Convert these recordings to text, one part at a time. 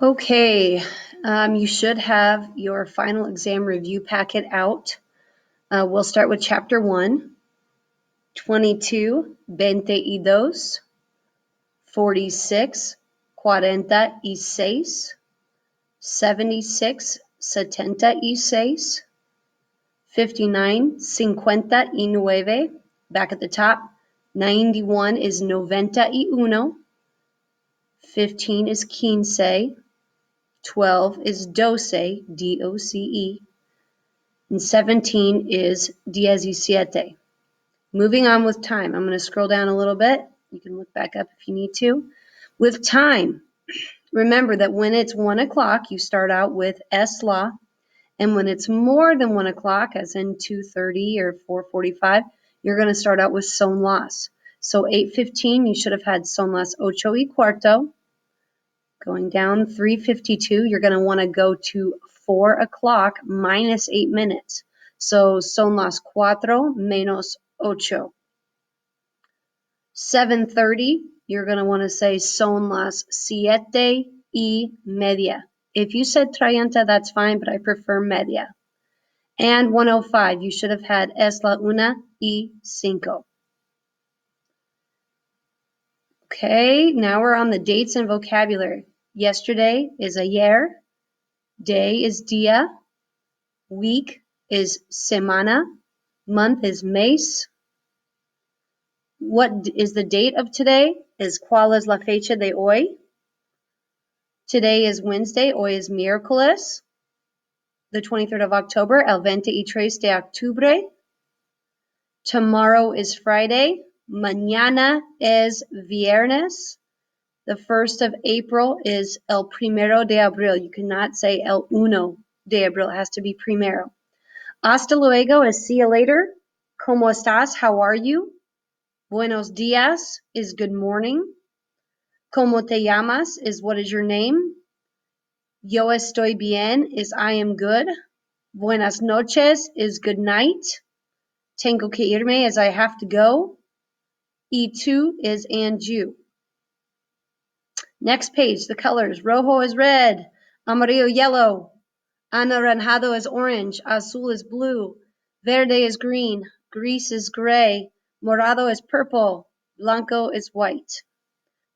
Okay, you should have your final exam review packet out. We'll start with chapter 1, 22, 22, 46, 46, 76, 76, 59, 59, back at the top. 91 is 91, 15 is 15, 12 is doce, D-O-C-E, and 17 is 17. Moving on with time. I'm going to scroll down a little bit. You can look back up if you need to. With time, remember that when it's 1 o'clock, you start out with S-La, and when it's more than 1 o'clock, as in 2:30 or 4:45, you're going to start out with son las. So 8:15, you should have had son las 8:15. Going down 3:52, you're going to want to go to 4 o'clock minus 8 minutes. So son las 4 menos 8. 7:30, you're going to want to say son las 7:30. If you said 30, that's fine, but I prefer media. And 1:05, you should have had es la 1:05. Okay, now we're on the dates and vocabulary. Yesterday is ayer, day is dia, week is semana, month is mes. What is the date of today? Is cuál es la fecha de hoy? Today is Wednesday, hoy es miércoles, the 23rd of October, el 23 de octubre. Tomorrow is Friday, mañana es viernes. The 1st of April is el primero de abril. You cannot say el uno de abril. It has to be primero. Hasta luego is see you later. ¿Cómo estás? How are you? Buenos días is good morning. ¿Cómo te llamas is what is your name. Yo estoy bien is I am good. Buenas noches is good night. Tengo que irme is I have to go. Y tú is and you. Next page, the colors. Rojo is red. Amarillo, yellow. Anaranjado is orange. Azul is blue. Verde is green. Gris is gray. Morado is purple. Blanco is white.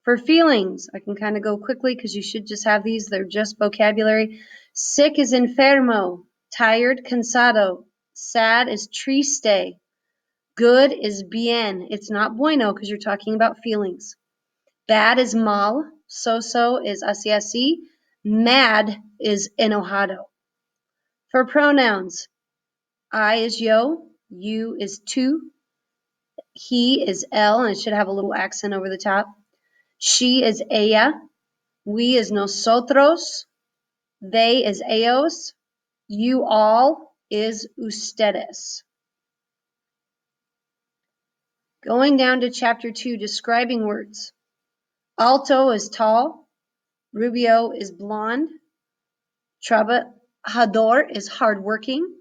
For feelings, I can kind of go quickly because you should just have these. They're just vocabulary. Sick is enfermo. Tired, cansado. Sad is triste. Good is bien. It's not bueno because you're talking about feelings. Bad is mal. So is así. Mad is enojado. For pronouns, I is yo, you is tú, he is él, and it should have a little accent over the top. She is ella, we is nosotros, they is ellos, you all is ustedes. Going down to chapter 2, describing words. Alto is tall, rubio is blonde, trabajador is hardworking,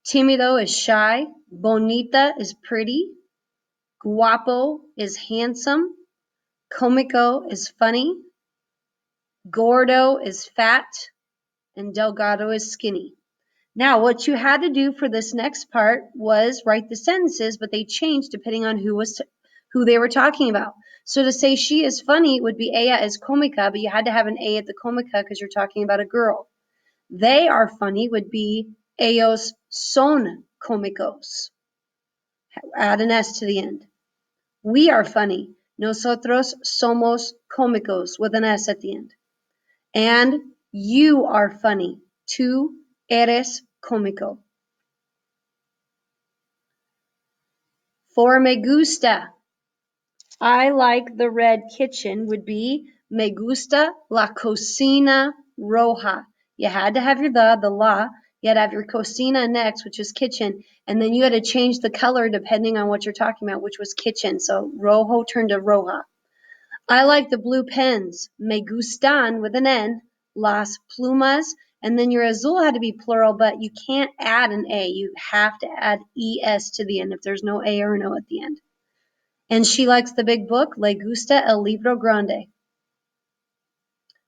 tímido is shy, bonita is pretty, guapo is handsome, cómico is funny, gordo is fat, and delgado is skinny. Now, what you had to do for this next part was write the sentences, but they changed depending on who they were talking about. So to say she is funny would be ella is cómica, but you had to have an a at the cómica because you're talking about a girl. They are funny would be ellos son cómicos. Add an s to the end. We are funny. Nosotros somos cómicos with an s at the end. And you are funny. Tú eres cómico. For me gusta, I like the red kitchen would be me gusta la cocina roja. You had to have your the la. You had to have your cocina next, which is kitchen, and then you had to change the color depending on what you're talking about, which was kitchen. So rojo turned to roja. I like the blue pens. Me gustan with an N, las plumas, and then your azul had to be plural, but you can't add an A. You have to add ES to the end if there's no A or an O at the end. And she likes the big book, Le gusta el libro grande.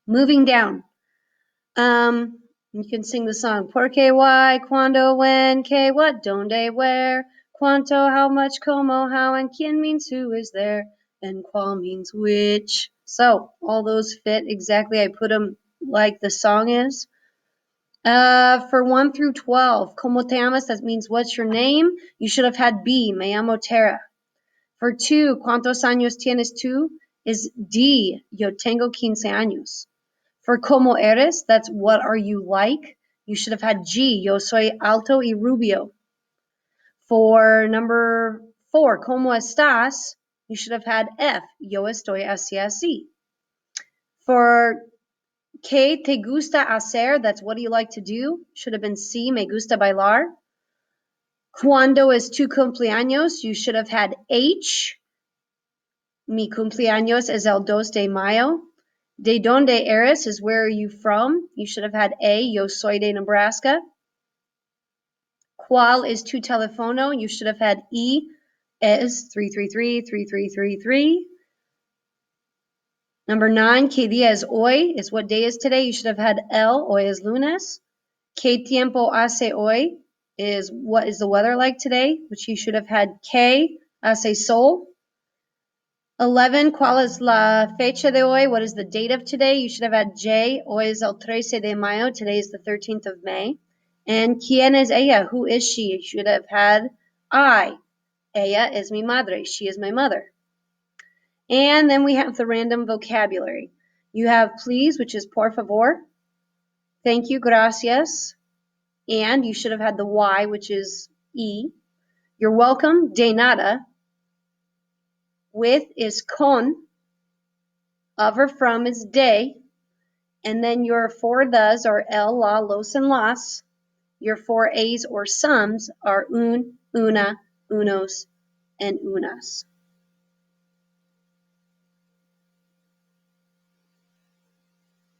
Moving down, You can sing the song. Por qué, why, cuando, when, qué, what, donde, where, cuánto, how much, como, how, and quién means who is there, and cuál means which. So all those fit exactly. I put them like the song is. For 1 through 12, como te llamas, that means what's your name? You should have had B, me llamo Tara. For 2, ¿cuántos años tienes tú? Is D, yo tengo 15 años. For como eres, that's what are you like? You should have had G, yo soy alto y rubio. For number 4, ¿cómo estás? You should have had F, yo estoy así así. For ¿qué te gusta hacer? That's what do you like to do? Should have been C, me gusta bailar. ¿Cuándo es tu cumpleaños? You should have had H. Mi cumpleaños es el 2 de mayo. ¿De dónde eres? Is where are you from? You should have had A. Yo soy de Nebraska. ¿Cuál es tu teléfono? You should have had E. Es 333-3333. Number 9, ¿qué día es hoy? Is what day is today? You should have had L. Hoy es lunes. ¿Qué tiempo hace hoy? Is what is the weather like today? Which you should have had K. Hace sol. 11, ¿cuál es la fecha de hoy? What is the date of today? You should have had J. Hoy es el 13 de mayo. Today is the 13th of May. And ¿quién es ella? Who is she? You should have had I. Ella es mi madre. She is my mother. And then we have the random vocabulary. You have please, which is por favor. Thank you, gracias. And you should have had the Y, which is E. You're welcome, de nada. With is con. Of or from is de. And then your 4 thes are el, la, los, and las. Your 4 A's or sums are un, una, unos, and unas.